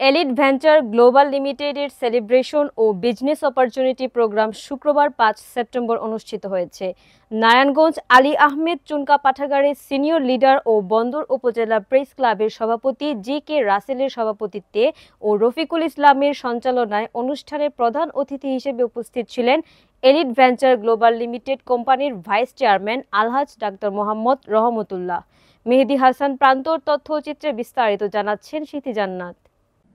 Elite venture global লিমিটেডের celebration ও business opportunity programme শুক্রবার 5 September অনুষ্ঠিত হয়েছে। নারায়ণগঞ্জ আলী আহমেদ চুনকা পাঠাগারের সিনিয়র লিডার ও বন্দর উপজেলা প্রেস ক্লাবের সভাপতি জি.কে. রাসেলের সভাপতিত্বে ও রফিকুল ইসলামের সঞ্চালনায় অনুষ্ঠানে প্রধান অতিথি হিসেবে উপস্থিত ছিলেন এলিট ভেঞ্চার গ্লোবাল লিমিটেড কোম্পানির ভাইস চেয়ারম্যান আলহাজ ডাক্তার মোহাম্মদ রহমতুল্লাহ। মেহেদী হাসান প্রান্তর তথ্যচিত্রে বিস্তারিত জানাচ্ছেন স্মৃতি জান্নাত।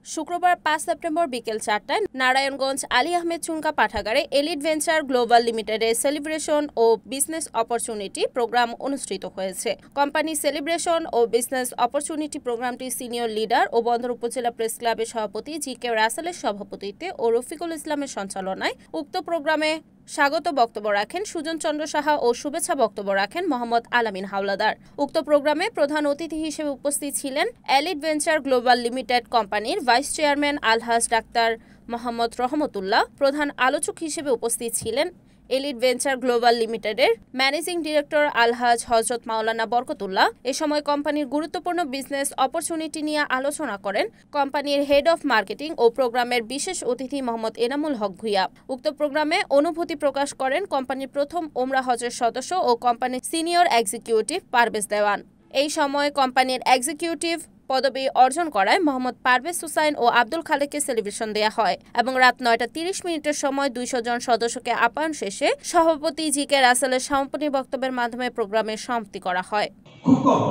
শুক্রবার 5 সেপ্টেম্বর বিকেল 4টায় Narayanganj Ali Ahmed চুনকা পাঠাগারে elite venture global লিমিটেডের সেলিব্রেশন ও বিজনেস অপরচুনিটি প্রোগ্রাম অনুষ্ঠিত হয়েছে। কোম্পানি সেলিব্রেশন ও বিজনেস অপরচুনিটি প্রোগ্রামটি সিনিয়র লিডার ও বন্দর উপজেলা প্রেস ক্লাবের সভাপতি জি.কে. রাসেলের সভাপতিত্বে ও রফিকুল ইসলামের সঞ্চালনায় উক্ত প্রোগ্রামে স্বাগত বক্তব্য রাখেন সুজন চন্দ্র সাহা ও শুভেচ্ছা বক্তব্য রাখেন মোহাম্মদ আলামিন হাওলাদার। উক্ত প্রোগ্রামে প্রধান অতিথি হিসেবে উপস্থিত ছিলেন এলিট ভেঞ্চার গ্লোবাল লিমিটেড কোম্পানির ভাইস চেয়ারম্যান আলহাজ ডাক্তার মোহাম্মদ রহমতুল্লাহ। প্রধান আলোচক হিসেবে উপস্থিত ছিলেন এলিট ভেঞ্চার গ্লোবাল লিমিটেডের ম্যানেজিং ডিরেক্টর আলহাজ হযরত মাওলানা বরকতুল্লাহ। এ সময় কোম্পানির গুরুত্বপূর্ণ বিজনেস অপরচুনিটি নিয়ে আলোচনা করেন কোম্পানির হেড অফ মার্কেটিং ও প্রোগ্রামের বিশেষ অতিথি মোহাম্মদ এনামুল হক ভুইয়া। উক্ত প্রোগ্রামে অনুভূতি প্রকাশ করেন কোম্পানির প্রথম ওমরা হজের সদস্য ও কোম্পানির সিনিয়র এক্সিকিউটিভ পারভেজ দেওয়ান। এই সময় কোম্পানির এক্সিকিউটিভ পদবি অর্জন করায় মোহাম্মদ পারভেজ হুসাইন ও আব্দুল খালেককে সেলিব্রেশন দেওয়া হয় এবং রাত 9:30 সময় 200 জন সদস্যকে আপ্যায়ন শেষে সভাপতি জি.কে. রাসেলের সমাপনী বক্তব্যের মাধ্যমে প্রোগ্রামের সমাপ্তি করা হয়। খুব কম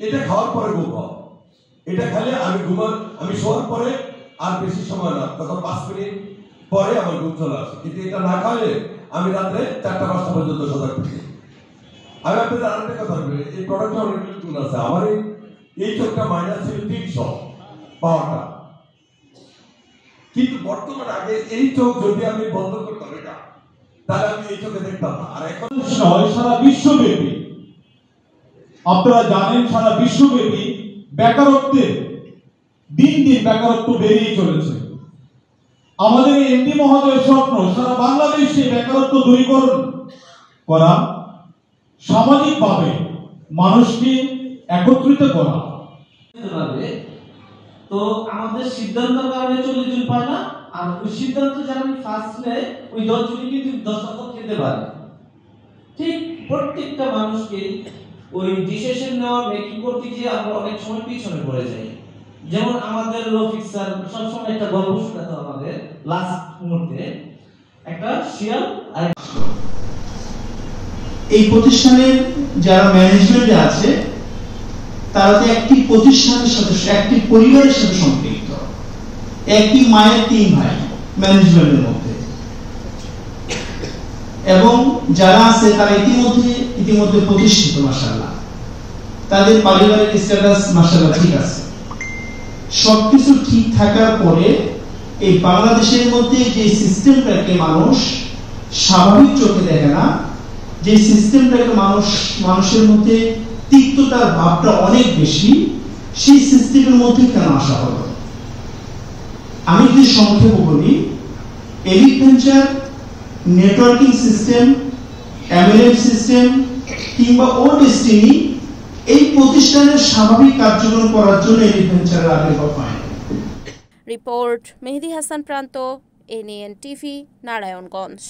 এটা খাওয়ার পরে ঘুম হয়, এটা খেলে আমি শোয়ার পরে আর বেশি সময় না, তখন 5 মিনিট পরে আমার ঘুম চলে আসে। কিন্তু এটা না খাইলে আমি রাত্রে 4টা-5টা পর্যন্ত সজাগ থাকি। আমি আপনাদের আরেকটা কথা বলি, এই প্রোডাক্টটা অনেকগুলো গুণ আছে। আমার এই চোখটা মাইনাস ছিল 300 পাওয়ারটা, কিন্তু বর্তমানে আগে এই চোখ যদি আমি বন্ধ করতাম এটা, তাহলে আমি এই চোখে দেখতাম না। আর এখন সারা বিশ্বব্যাপী আপনারা জানেন, সারা বিশ্বব্যাপী বেকারত্বের দিন দিন বেকারত্ব বেড়েই চলেছে। আমাদের এমপি মহোদয়ের স্বপ্ন সারা বাংলাদেশে বেকারত্ব দূরীকরণ করা, সামাজিকভাবে মানুষকে একত্রিত করা। তো আমাদের সিদ্ধান্তের কারণে 40 জন পায় না, আর ওই সিদ্ধান্ত যারা ফার্স্টে ওই 10 জনই কিন্তু 10 টাকা খেতে পারে। ঠিক প্রত্যেকটা মানুষকে ওই ডিসিশন নেওয়া মেকিং করতে গিয়ে আমরা অনেক সময় পিছনে পড়ে যাই। যেমন আমাদের রফিক স্যার সবসময় একটা গল্প শোনাতো আমাদের লাস্ট মুহূর্তে, একটা শিয়াল আর এই প্রতিষ্ঠানের যারা ম্যানেজমেন্টে আছে তারা তো একটি প্রতিষ্ঠানের সাথে, একটি পরিবারের সাথে সম্পৃক্ত, একই মায়ের 3 ভাই ম্যানেজমেন্টের মধ্যে, এবং যারা আছে তারা ইতিমধ্যে প্রতিষ্ঠিত মাশাআল্লাহ, তাদের পারিবারিক স্ট্যাটাস মাশাআল্লাহ ঠিক আছে। সবকিছু ঠিক থাকার পরে এই বাংলাদেশের মধ্যে যে সিস্টেমটাকে মানুষ স্বাভাবিক চোখে দেখে না, যে সিস্টেমটাকে মানুষের মধ্যে তিক্ততার ভাবটা অনেক বেশি, সেই সিস্টেমের মধ্যে কেন আসা হলো? আমি যদি সংক্ষেপে বলি, elite venture networking system, MLM system কিংবা ও ডেস্টিনি এই প্রতিষ্ঠানের স্বাভাবিক কার্যক্রম করার জন্য এলিট ভেঞ্চারের আবির্ভাব হয়। রিপোর্ট মেহেদী হাসান প্রান্ত, এনএন টিভি, নারায়ণগঞ্জ।